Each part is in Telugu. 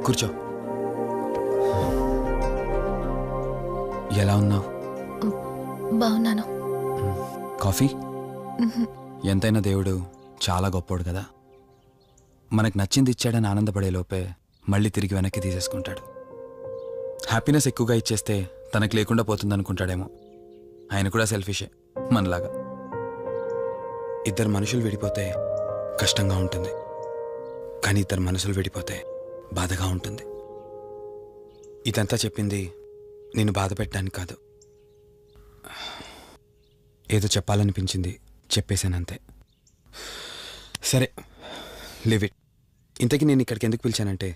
కూర్చో. ఎలా ఉన్నావు? బాగున్నాను. కాఫీ? ఎంతైనా దేవుడు చాలా గొప్పోడు కదా. మనకు నచ్చింది ఇచ్చాడని ఆనందపడే లోపే మళ్ళీ తిరిగి వెనక్కి తీసేసుకుంటాడు. హ్యాపీనెస్ ఎక్కువగా ఇచ్చేస్తే తనకు లేకుండా పోతుందనుకుంటాడేమో. ఆయన కూడా సెల్ఫిషే మనలాగా. ఇద్దరు మనుషులు విడిపోతే కష్టంగా ఉంటుంది, కానీ ఇద్దరు మనసులు విడిపోతే బాధగా ఉంటుంది. ఇదంతా చెప్పింది నేను బాధ పెట్టడానికి కాదు, ఏదో చెప్పాలనిపించింది చెప్పేశానంతే. సరే, లివ్ ఇట్. ఇంతకీ నేను ఇక్కడికి ఎందుకు పిలిచానంటే,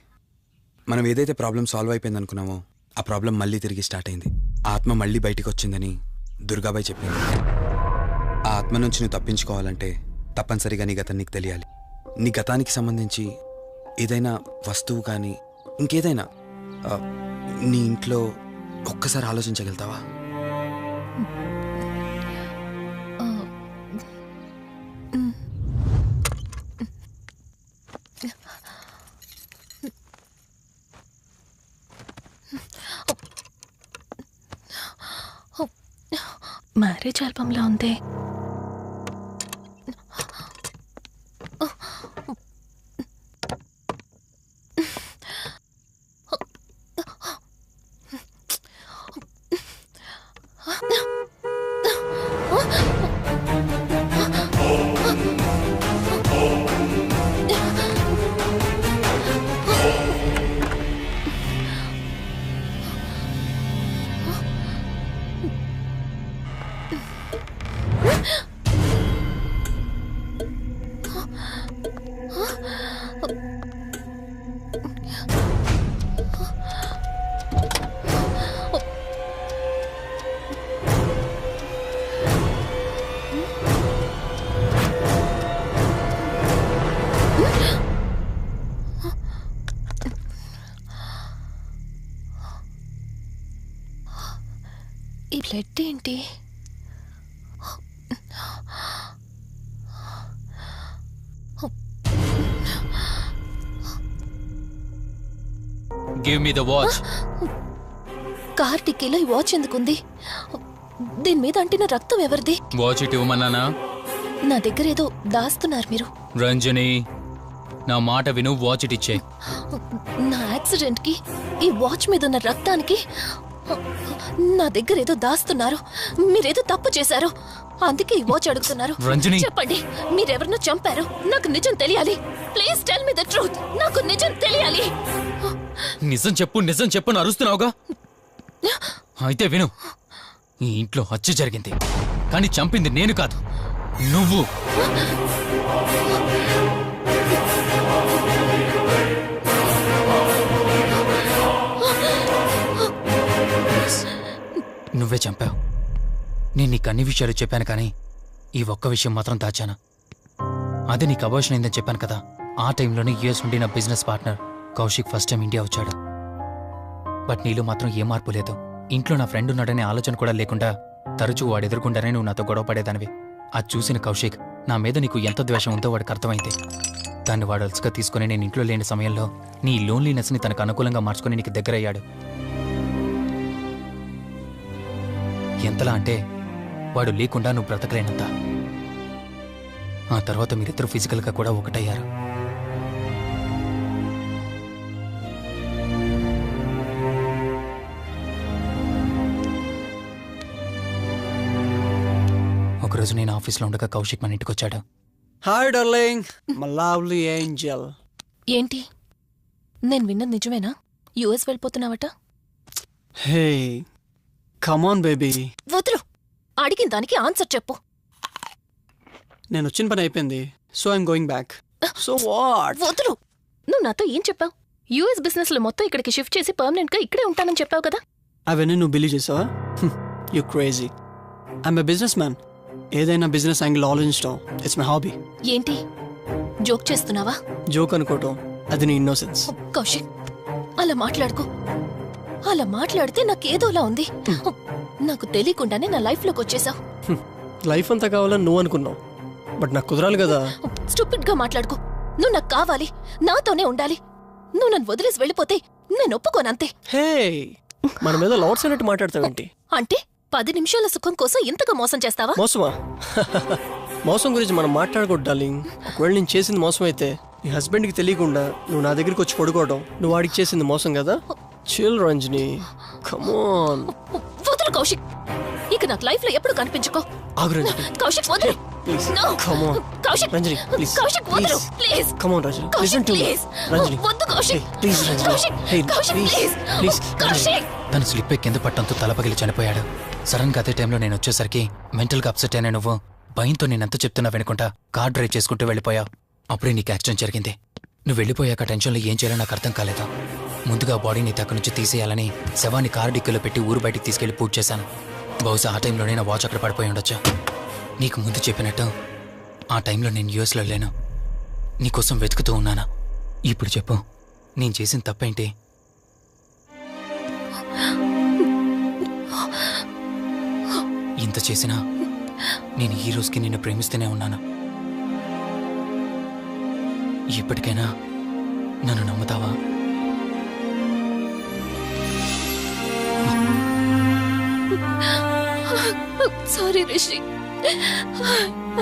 మనం ఏదైతే ప్రాబ్లం సాల్వ్ అయిపోయింది అనుకున్నామో ఆ ప్రాబ్లం మళ్ళీ తిరిగి స్టార్ట్ అయింది. ఆ ఆత్మ మళ్ళీ బయటికి వచ్చిందని దుర్గాబాయ్ చెప్పింది. ఆ ఆత్మ నుంచి నువ్వు తప్పించుకోవాలంటే తప్పనిసరిగా నీ గతం నీకు తెలియాలి. నీ గతానికి సంబంధించి ఏదైనా వస్తువు కానీ ఇంకేదైనా నీ ఇంట్లో ఒక్కసారి ఆలోచించగలుగుతావా? మ్యారేజ్ ఆల్బంలా ఉంది. ఈ బ్లడ్ ఏంటి? Give me the watch. Car టిక్కీలో ఈ వాచ్ ఎందుకుంది? దీని మీద అంటిన రక్తం ఎవరిది? వాచ్ ఇటు ఇవ్వమన్నానా? నా దగ్గర ఏదో దాస్తున్నారు మీరు. రంజని, నా మాట విను, వాచ్ ఇటు ఇచ్చే. నా యాక్సిడెంట్ కి ఈ వాచ్ మీద ఉన్న రక్తానికి నా దగ్గర ఏదో దాస్తున్నారు. మీరేదో తప్పు చేశారు, అందుకే ఈ వాచ్ అడుగుతున్నారు. రంజని, చెప్పండి, మీరెవరినో చంపారు. నాకు నిజం తెలియాలి. Please tell me the truth. నాకు నిజం తెలియాలి. నిజం చెప్పు, నిజం చెప్పు అని అరుస్తున్నావుగా. అయితే విను, ఈ ఇంట్లో హత్య జరిగింది, కానీ చంపింది నేను కాదు, నువ్వు. నువ్వే చంపావు. నేను నీకు అన్ని విషయాలు చెప్పాను, కానీ ఈ ఒక్క విషయం మాత్రం దాచాను. అదే నీకు అబార్షన్ అయిందని చెప్పాను కదా. ఆ టైంలోనే యూఎస్ నుండి నా business partner Kaushik first time India వచ్చాడు. బట్ నీలో మాత్రం ఏ మార్పు లేదు. ఇంట్లో నా ఫ్రెండ్ ఉన్నాడనే ఆలోచన కూడా లేకుండా తరచూ వాడు ఎదుర్కొంటానే నువ్వు నాతో గొడవ పడేదానివి. అది చూసిన కౌశిక్ నా మీద నీకు ఎంత ద్వేషం ఉందో వాడికి అర్థమైంది. దాన్ని వాడు అలసిగా తీసుకుని నేను ఇంట్లో లేని సమయంలో నీ లోన్లీనెస్ని తనకు అనుకూలంగా మార్చుకుని నీకు దగ్గరయ్యాడు. ఎంతలా అంటే వాడు లేకుండా నువ్వు బ్రతకలేనంత. ఆ తర్వాత మీరిద్దరు ఫిజికల్గా కూడా ఒకటయ్యారు. ఒకరోజు నేను ఆఫీస్లో ఉండగా కౌశిక్ మన ఇంటికి వచ్చాడు. Hi darling, my lovely angel. ఏంటి, నేను విన్నది నిజమేనా? యుఎస్ వెళ్ళిపోతున్నావట? Hey come on baby. వదులు, అడిగిన దానికి ఆన్సర్ చెప్పు. నేను వచ్చిన పని అయిపోయింది, so I'm going back. So what? వదులు. నువ్వు నాతో ఏం చెప్పావు? యుఎస్ బిజినెస్ లో మొత్తం ఇక్కడికి షిఫ్ట్ చేసి పర్మనెంట్ గా ఇక్కడే ఉంటానని చెప్పావు కదా. అవన్నీ నువ్వు బిలీవ్ చేసావా? You crazy. I'm a business man. ఏదైనా బిజినెస్ యాంగిల్ ఆలోచించడం ఇట్స్ మై హాబీ. ఏంటి, జోక్ చేస్తున్నావా? జోక్ అనుకోవటం అది నీ ఇన్నోసెన్స్. కౌశిక్, అలా మాట్లాడుకో. అలా మాట్లాడితే నాకేదోలా ఉంది. నాకు తెలియకుండానే నా లైఫ్ లోకి వచ్చేసావు. లైఫ్ అంతా కావాలని నువ్వు అనుకున్నావు, బట్ నాకు కుదరాలి కదా. స్టూపిడ్ గా మాట్లాడుకో. నువ్వు నాకు కావాలి, నాతోనే ఉండాలి. నువ్వు నన్ను వదిలేసి వెళ్ళిపోతే నేను ఒప్పుకోనంతే. హే, మన మీద లవర్స్ అన్నట్టు మాట్లాడతావేంటి? అంటే 10 నిమిషాల సుఖం కోసం ఇంతగా మోసం చేస్తావా? మోసమా? మోసం గురించి మనం మాట్లాడకూడదు డార్లింగ్. ఒకవేళ నేను చేసింది మోసం అయితే నీ హస్బెండ్కి తెలియకుండా నువ్వు నా దగ్గరికి వచ్చి పడుకోవడం నువ్వు వాడికి చేసింది మోసం కదా? Chill Ranjani, come on. వదులు కౌశిక్, ఇక నాకు లైఫ్ లో ఎప్పుడు కనిపించుకో. ఆగు రంజని, కౌశిక్ వదులు. Please. No. Come on Kaushik, Ranjani, please. Kaushik వదులు please. Come on Ranjani, Kaushik, listen to me. Please. Ranjani, వద్దు Kaushik. Please Ranjani. Kaushik, hey, Kaushik, please, please. Please. Kaushik. తను స్లిప్ కింద పట్టంతో తల పగిలి చనిపోయాడు. సడన్ గా అదే టైంలో నేను వచ్చేసరికి మెంటల్ గా అప్సెట్ అయినా నువ్వు భయంతో నేనెంత చెప్తున్నా వెనుకుంటా కార్ డ్రైవ్ చేసుకుంటూ వెళ్ళిపోయావు. అప్పుడే నీకు యాక్సిడెంట్ జరిగింది. నువ్వు వెళ్ళిపోయాక టెన్షన్లో ఏం చేయాలో నాకు అర్థం కాలేదు. ముందుగా బాడీని అక్కడి నుంచి తీసేయాలని శవాన్ని కారు డిక్కీలో పెట్టి ఊరు బయటికి తీసుకెళ్లి పూజ చేశాను. బహుశా ఆ టైంలోనే నా వాచ్ అక్కడ పడిపోయి ఉండొచ్చు. నీకు ముందు చెప్పినట్టు ఆ టైంలో నేను యూఎస్లో లేను. నీకోసం వెతుకుతూ ఉన్నాను. ఇప్పుడు చెప్పు, నేను చేసిన తప్పేంటి? ఇంత చేసినా నేను ఈ రోజుకి నిన్ను ప్రేమిస్తూనే ఉన్నాను. ఇప్పటికైనా నన్ను నమ్ముతావా? Sorry Rishi,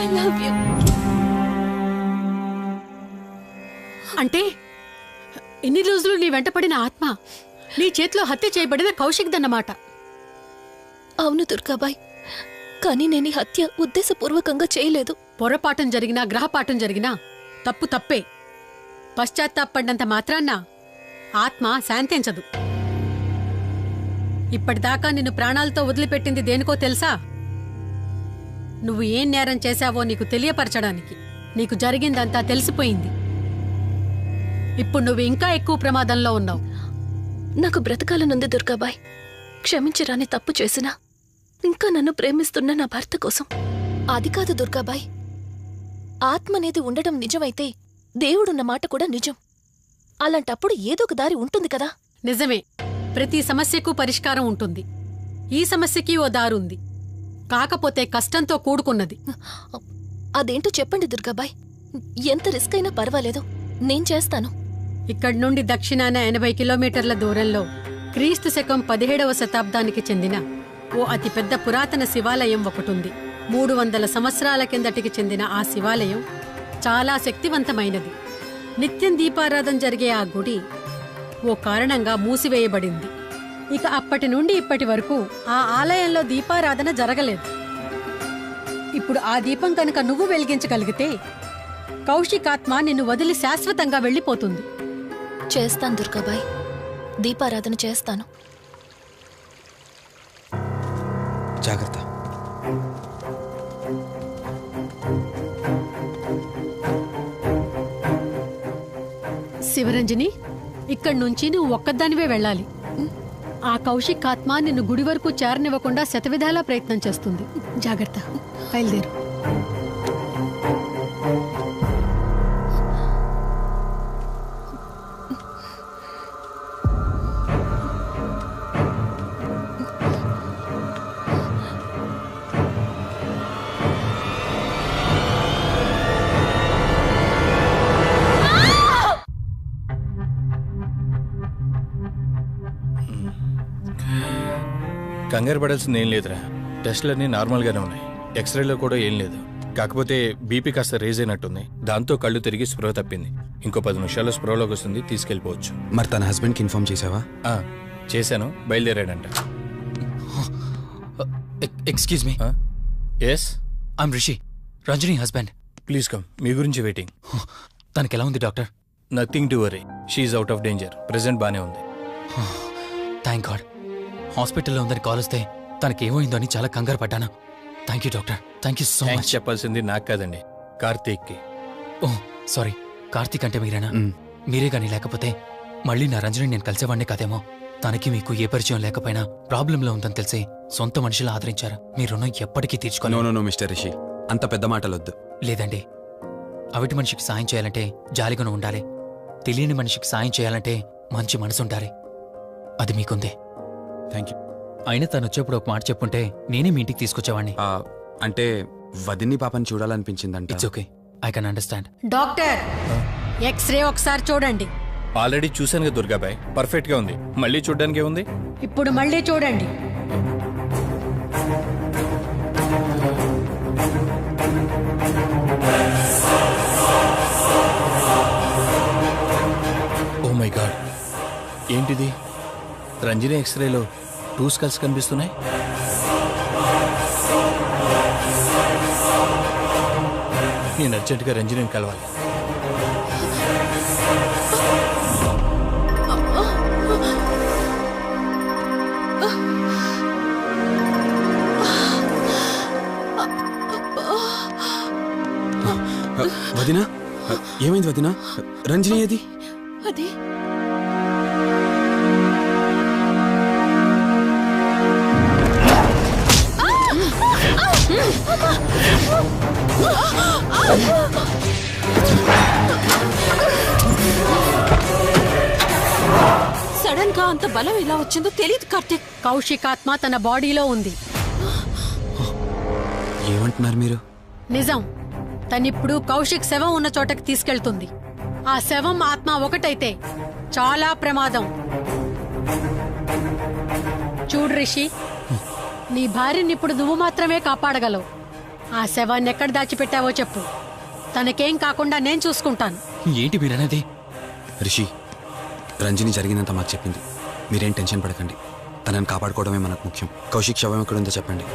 I love you. అంటే ఇన్ని రోజులు నీ వెంటపడిన ఆత్మ నీ చేతిలో హత్య చేయబడిన కౌశిక్ దన్నమాట. అవును దుర్గాబాయ్, కానీ నేను ఈ హత్య ఉద్దేశపూర్వకంగా చేయలేదు. పొరపాఠం జరిగినా గ్రహపాఠం జరిగినా తప్పు తప్పే. పశ్చాత్తాపడినంత మాత్రాన్న ఆత్మ శాంతించదు. ఇప్పటిదాకా నిన్ను ప్రాణాలతో వదిలిపెట్టింది దేనికో తెలుసా? నువ్వు ఏం నేరం చేశావో నీకు తెలియపరచడానికి. నీకు జరిగిందంతా తెలిసిపోయింది. ఇప్పుడు నువ్వు ఇంకా ఎక్కువ ప్రమాదంలో ఉన్నావు. నాకు బ్రతకాలనుంది దుర్గాబాయ్. క్షమించరాని తప్పు చేసినా ఇంకా నన్ను ప్రేమిస్తున్న నా భర్త కోసం. అది కాదు దుర్గాబాయ్, ఆత్మ అనేది ఉండడం నిజమైతే దేవుడున్న మాట కూడా నిజం. అలాంటప్పుడు ఏదో ఒక దారి ఉంటుంది కదా. నిజమే, ప్రతి సమస్యకు పరిష్కారం ఉంటుంది. ఈ సమస్యకి ఓ దారుంది, కాకపోతే కష్టంతో కూడుకున్నది. అదేంటో చెప్పండి దుర్గాబాయ్. ఎంత రిస్క్ అయినా పర్వాలేదు, నేను చేస్తాను. ఇక్కడి నుండి దక్షిణాన 80 కిలోమీటర్ల దూరంలో క్రీస్తు శకం 17వ శతాబ్దానికి చెందిన ఓ అతిపెద్ద పురాతన శివాలయం ఒకటుంది. 300 సంవత్సరాల కిందటికి చెందిన ఆ శివాలయం చాలా శక్తివంతమైనది. నిత్యం దీపారాధన జరిగే ఆ గుడి ఓ కారణంగా మూసివేయబడింది. ఇక అప్పటి నుండి ఇప్పటి వరకు ఆ ఆలయంలో దీపారాధన జరగలేదు. ఇప్పుడు ఆ దీపం కనుక నువ్వు వెలిగించగలిగితే కౌశికాత్మ నిన్ను వదిలి శాశ్వతంగా వెళ్ళిపోతుంది. చేస్తాను దుర్గాబాయ్, దీపారాధన చేస్తాను. జాగ్రత్త. శివరంజని, ఇక్కడి నుంచి నువ్వు ఒక్కదానివే వెళ్ళాలి. ఆ కౌశిక్ ఆత్మ నిన్ను గుడి వరకు చేరనివ్వకుండా శతవిధాలా ప్రయత్నం చేస్తుంది. జాగ్రత్త, బయలుదేరు. కంగారు పడాల్సింది ఏం లేదురా. టెస్టులన్నీ నార్మల్గానే ఉన్నాయి. ఎక్స్రేలో కూడా ఏం లేదు. కాకపోతే బీపీ కాస్త రేజ్ అయినట్టుంది. దాంతో కళ్ళు తిరిగి స్పృహ తప్పింది. ఇంకో 10 నిమిషాల్లో స్పృహలోకి వస్తుంది, తీసుకెళ్ళిపోవచ్చు. మరి తన హస్బెండ్కి ఇన్ఫార్మ్ చేసావా? చేశాను, బయలుదేరాడంట. Excuse me. Yes, I'm Rishi, Ranjani husband. Please come. మీ గురించి వెయిటింగ్. తనకి ఎలా ఉంది doctor? Nothing to worry, she's out of danger. Present బానే ఉంది. Thank god. హాస్పిటల్లో ఉందని కాల్ వస్తే తనకేమైందో అని చాలా కంగారు పడ్డాను. Thank you doctor, thank you so much. చెప్పాల్సింది నాకు కాదండి, కార్తీక్కి. ఓ సారీ, కార్తీక్ అంటే మీరేనా? మీరే కానీ లేకపోతే మళ్ళీ నా రంజని నేను కలిసేవాడినే కాదేమో. తనకి మీకు ఏ పరిచయం లేకపోయినా ప్రాబ్లంలో ఉందని తెలిసి సొంత మనుషులు ఆదరించారు. మీ రుణం ఎప్పటికీ తీర్చుకోను. నో మిస్టర్ రిషి, అంత పెద్ద మాటలొద్దు. లేదండి, అవిటి మనిషికి సాయం చేయాలంటే జాలిగుణం ఉండాలి. తెలియని మనిషికి సాయం చేయాలంటే మంచి మనసు ఉండాలి. అది మీకుంది. Thank you. అయినా తను వచ్చేప్పుడు ఒక మాట చెప్పుంటే నేనే మీ ఇంటికి తీసుకొచ్చేవాడిని. అంటే వదిన్ని పాపని చూడాలనిపించిందంట. It's okay, I can understand. Doctor, x ray ఒకసారి చూడండి. ఆల్రెడీ చూశాను కదా దుర్గాబాయ్, పర్ఫెక్ట్గా ఉంది. మళ్ళీ చూడ్డానికి ఏముంది? ఇప్పుడు మళ్ళీ చూడండి. ఓ మై గాడ్, ఏంటిది? రంజని ఎక్స్రేలో 2 స్కల్స్ కనిపిస్తున్నాయి. నేను అర్జెంటుగా రంజనిని కలవాలి. వదినా, ఏమైంది వదినా? రంజని ఏది? అది సడన్ గా అంత బలం ఎలా వచ్చిందో తెలియదు కార్తీక్. కౌశికాత్మ తన బాడీలో ఉంది. ఏమంటున్నారు మీరు? నిజం. తనిప్పుడు కౌశిక్ శవం ఉన్న చోటకి తీసుకెళ్తుంది. ఆ శవం ఆత్మ ఒకటైతే చాలా ప్రమాదం. చూడు రిషి, నీ భార్యని ఇప్పుడు నువ్వు మాత్రమే కాపాడగలవు. ఆ శవాన్ని ఎక్కడ దాచిపెట్టావో చెప్పు. తనకేం కాకుండా నేను చూసుకుంటాను. ఏంటి మీరనేది? రిషి, రంజని జరిగిందంతా మాకు చెప్పింది. మీరేం టెన్షన్ పడకండి. తనని కాపాడుకోవడమే మనకు ముఖ్యం. కౌశిక్ శవం ఎక్కడుందో చెప్పండి.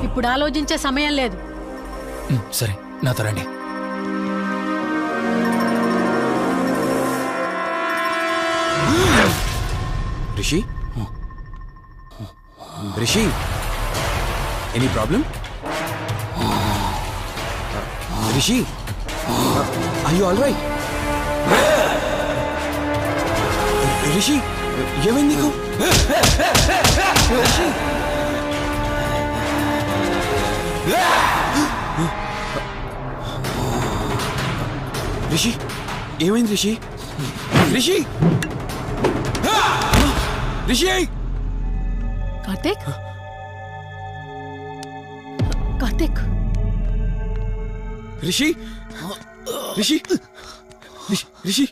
ఇప్పుడు ఆలోచించే సమయం లేదు. సరే, నాతో రండి. Rishi, Rishi, any problem? Rishi, are you all right? Rishi, ఏమైంది నీకు? రిషి, రిషి, ఏమైంది రిషి? రిషి, రిషి, కార్తీక్, కార్తీక్, రిషి, రిషి, రిషి,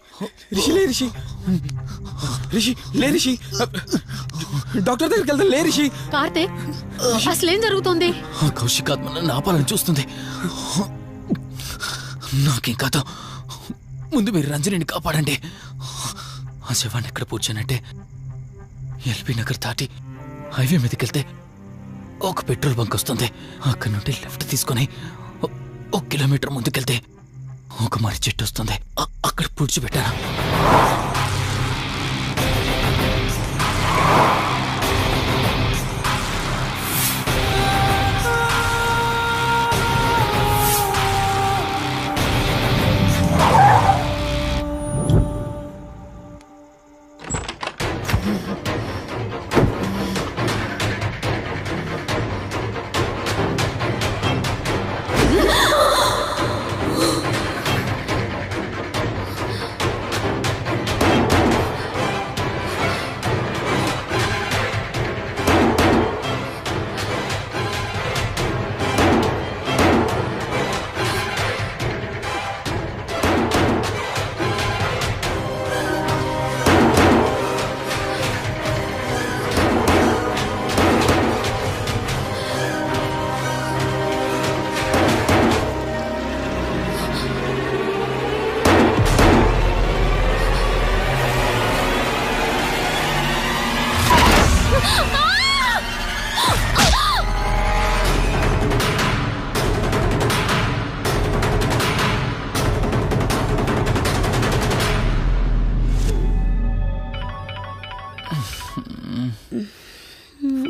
రిషి, లే రిషి, రిషి, లే రిషి, డాక్టర్ దగ్గరికి వెళ్తాను. లే రిషి. కార్తీక్, అసలేం జరుగుతుంది? కౌశికాత్మ నన్ను ఆపాలని చూస్తుంది. నాకేం కాదు, ముందు మీరు రంజనిని కాపాడండి. ఆ శవాన్ని ఎక్కడ పూడ్చానంటే ఎల్బీ నగర్ దాటి హైవే మీదకి వెళ్తే ఒక పెట్రోల్ బంక్ వస్తుంది. అక్కడి నుండి లెఫ్ట్ తీసుకొని 1 కిలోమీటర్ ముందుకెళ్తే ఒక మర్రి చెట్టు వస్తుంది. అక్కడ పూడ్చిపెట్టాను.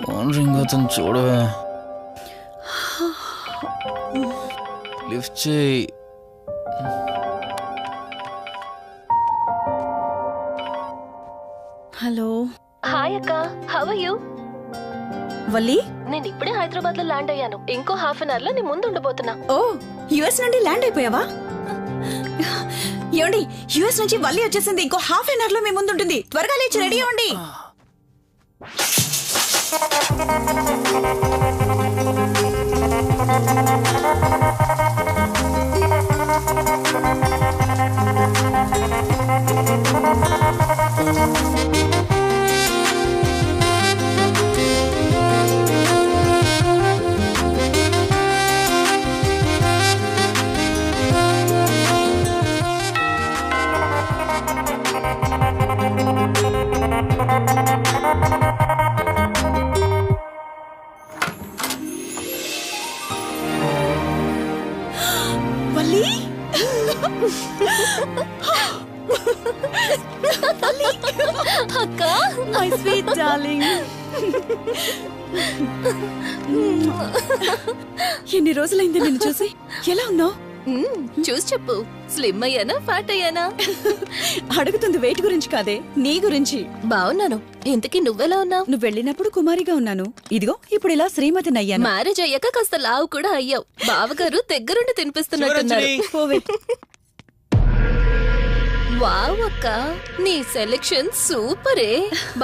ఫోన్ రింగ్ అవుతుంది, చూడవే. లిఫ్ట్ చేయి. హలో. హాయ్ అక్క, హౌ ఆర్ యు? వల్లి, నేను ఇప్పుడే హైదరాబాద్ లో ల్యాండ్ అయ్యాను. ఇంకో హాఫ్ అన్ అవర్ లో నీ ముందు ఉండబోతున్నా. ఓ, యుఎస్ నుండి ల్యాండ్ అయిపోయావా? ఏమండి, యుఎస్ నుంచి వల్లి వచ్చేసింది. ఇంకో హాఫ్ అన్ అవర్ లో మీ ముందు ఉంటుంది. త్వరగా లేచి రెడీ అవ్వండి. అక్క మై స్వీట్ డార్లింగ్. ఎన్ని రోజులైంది నిన్ను చూసి. ఎలా ఉన్నావు? చూసి చెప్పు, స్లిమ్ అయ్యానా ఫ్యాట్ అయ్యానా? అడుగుతుంది వెయిట్ గురించి కాదే, నీ గురించి. బాగున్నాను. ఇంతకీ నువ్వెలా ఉన్నావు? నువ్వు వెళ్ళినప్పుడు కుమారిగా ఉన్నాను, ఇదిగో ఇప్పుడు ఇలా శ్రీమతిని అయ్యాను. మ్యారేజ్ అయ్యాక కాస్త లావు కూడా అయ్యావు. బావగారు దగ్గరుండి తినిపిస్తున్నట్టున్నారు. పోవే. వావ్ అక్క, నీ సెలెక్షన్ సూపరే.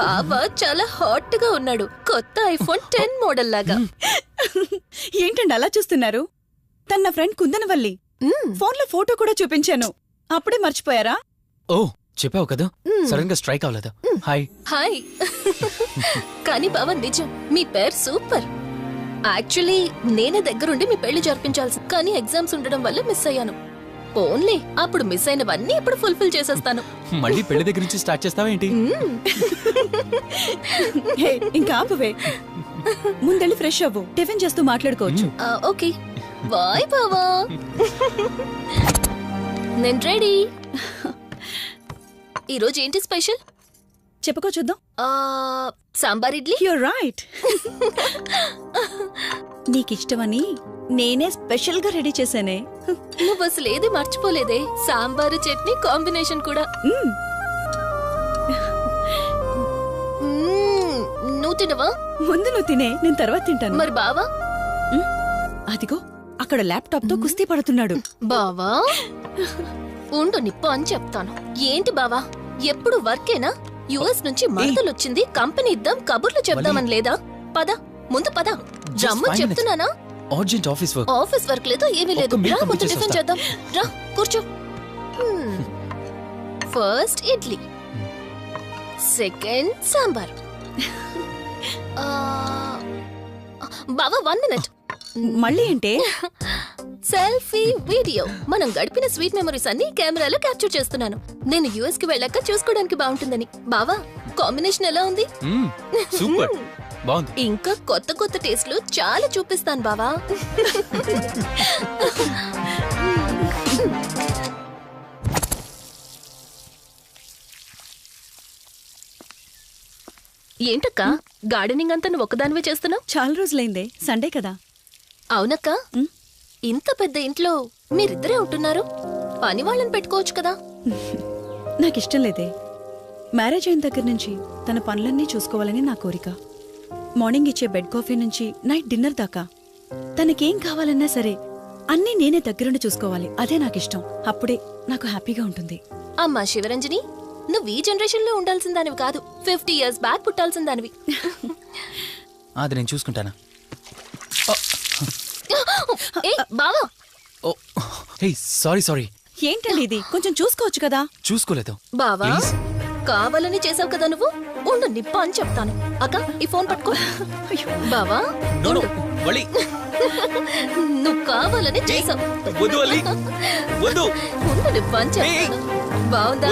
బావ చాలా హాట్ గా ఉన్నాడు, కొత్త ఐఫోన్ 10 మోడల్ లాగా. ఏంటండి అలా చూస్తున్నారు? తన నా ఫ్రెండ్ కుందనవల్లి. ఫోన్ లో ఫోటో కూడా చూపించాను, అప్పుడే మర్చిపోయారా? ఓ చెప్పావు కదా, సడన్ గా స్ట్రైక్ అవ్వలేదు. హాయ్. హాయ్. కానీ బావ నిజం, మీ పేరు సూపర్. యాక్చువల్లీ నేనే దగ్గరుండి మీ పెళ్లి జరిపించాల్సి, కానీ ఎగ్జామ్స్ ఉండడం వల్ల మిస్ అయ్యాను. పోన్లే, అప్పుడు మిస్ అయినవన్నీ ఇప్పుడు ఫుల్ఫిల్ చేసేస్తాను. మళ్ళీ పెళ్లి దగ్గర నుంచి స్టార్ట్ చేస్తావా ఏంటి? హే, ఇంకా ఆపువే. ముందెళ్ళి ఫ్రెష్ అవ్వు, టిఫిన్ చేస్తూ మాట్లాడుకోవచ్చు. ఓకే బాయ్ బావా. నేను రెడీ. ఈరోజు ఏంటి స్పెషల్? చెప్పుకో చూద్దాం. సాంబార్ ఇడ్లీ. You're right. నీకిష్టమని నేనే స్పెషల్ గా రెడీ చేశానే. నువ్వు అసలు ఏది మర్చిపోలేదే, సాంబారు చట్నీ కాంబినేషన్ కూడా. నువ్వు తినవా? ముందు నువ్వు తినే, నేను తర్వాత తింటాను. మరి బావా? అదిగో అక్కడ ల్యాప్టాప్ తో కుస్తీ పడుతున్నాడు. బావా ఉండు, నిప్పు అని చెప్తాను. ఏంటి బావా, ఎప్పుడు వర్కేనా? యుఎస్ నుంచి మరదలొచ్చింది, కంపెనీ ఇద్దాం, కబుర్లు చెప్దామని లేదా? పద ముందు పద. జమ్ము చెప్తున్నానా? Urgent office work. Office work లేదు, ఏమీ లేదు. రా ముందు టిఫిన్ చేద్దాం. రా కూర్చో. First idli, second sambar. బావా 1 మినిట్. మళ్ళీ అంటే? Selfie video. మనం గడిపిన స్వీట్ మెమరీస్ అన్ని కెమెరాలో క్యాప్చర్ చేస్తున్నాను. నేను యుఎస్ కి వెళ్ళాక చూసుకోవడానికి బాగుంటుందని. బావా కాంబినేషన్ ఎలా ఉంది? సూపర్, బాగుంది. ఇంకా కొత్త కొత్త టేస్ట్లు చాలా చూపిస్తాను బావా. ఏంటక్క, గార్డెనింగ్ అంతా నువ్వు ఒక్కదానివే చేస్తున్నావు? చాలా రోజులైందే, సండే కదా. అవునక్క, ఇంత పెద్ద ఇంట్లో మీరిద్దరే ఉంటున్నారు, పని వాళ్ళని పెట్టుకోవచ్చు కదా. నాకిష్టం లేదే. మ్యారేజ్ అయిన దగ్గర నుంచి తన పనులన్నీ చూసుకోవాలని నా కోరిక. మార్నింగ్ ఇచ్చే బెడ్ కాఫీ నుంచి నైట్ డిన్నర్ దాకా తనకేం కావాలన్నా సరే అన్నీ నేనే దగ్గరుండి చూసుకోవాలి. అదే నాకిష్టం. అప్పుడే నాకు హ్యాపీగా ఉంటుంది. అమ్మా శివరంజని, నువ్వు ఈ జనరేషన్ లో ఉండాల్సిన దానివి కాదు, 50 years బ్యాక్ పుట్టాల్సిన దానివి. అది నేను చూసుకుంటానా? బావా. Hey sorry. ఏంటండి ఇది, కొంచెం చూసుకోవచ్చు కదా. చూసుకోలేదు. బావా కావాలని చేసావు కదా నువ్వు. ఉండు నిప్ప అని చెప్తాను. అక్క ఈ ఫోన్ పట్టుకో. బావా నువ్వు కావాలని చేసావు. ఉండు నిప్ప అని చెప్తాను. బావుందా?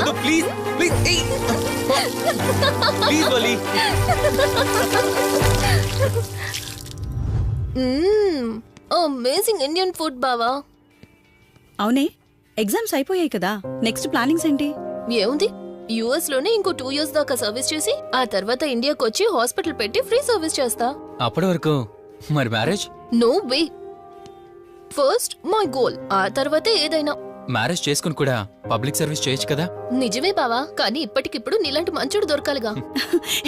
అమేజింగ్ ఇండియన్ ఫుడ్ బావా. అవునే, ఎగ్జామ్స్ అయిపోయాయి కదా, నెక్స్ట్ ప్లానింగ్స్ ఏంటి? ఏముంది, యుఎస్ లోనే ఇంకో 2 years దాకా సర్వీస్ చేసి ఆ తర్వాత ఇండియాకి వచ్చి హాస్పిటల్ పెట్టి ఫ్రీ సర్వీస్ చేస్తా. అప్పటి వరకు మరి marriage? No way. First my goal, ఆ తర్వాతే ఏదైనా. మ్యారేజ్ చేసుకుని కూడా పబ్లిక్ సర్వీస్ చేయొచ్చు కదా. నిజమే బావా, కానీ ఇప్పటికిప్పుడు నీలాంటి మంచోడు దొరకాలిగా.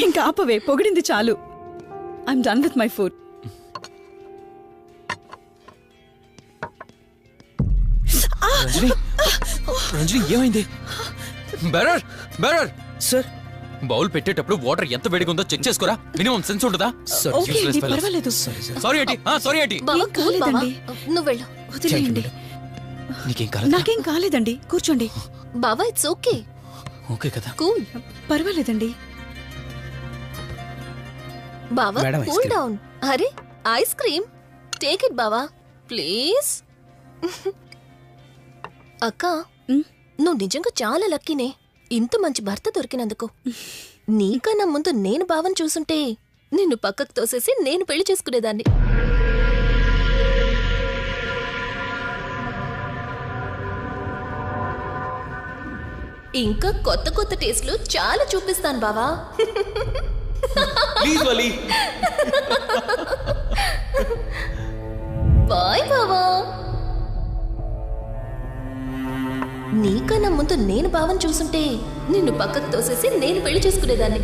ఇంకా ఆపవే, పొగిడింది చాలు. I'm done with my food. Ranjani ఏమైంది? బెరర్ సార్, బౌల్ పెట్టేటప్పుడు వాటర్ ఎంత వేడిగా ఉందో చెక్ చేసుకోరా. మినిమం సెన్స్ ఉంటుందా? ఓకే అండి, పర్వాలేదు. Sorry aunty. బావా కూల్ బావా, కాలేదండి. నువ్వు వెళ్ళు. వదిలేయండి. నీకేం కాలేదు? నాకేం కాలేదండి, కూర్చోండి. బావా ఇట్స్ ఓకే. ఓకే కదా. కూల్. పర్వాలేదండి. బావా madam, ice cool cream. Down. అరే ఐస్ క్రీమ్, టేక్ ఇట్ బావా ప్లీజ్. అక్క నువ్వు నిజంగా చాలా లక్కీనే, ఇంత మంచి భర్త దొరికినందుకు. నీకన్నా ముందు నేను బావని చూసుంటే నిన్ను పక్కకు తోసేసి నేను పెళ్లి చేసుకునేదాన్ని. ఇంకా కొత్త కొత్త టేస్ట్లు చాలా చూపిస్తాను బావా. Please Vali. బాయ్ బావా. నీకన్నా ముందు నేను బావని చూసుంటే నిన్ను పక్కకు తోసేసి నేను పెళ్లి చేసుకునేదాన్ని.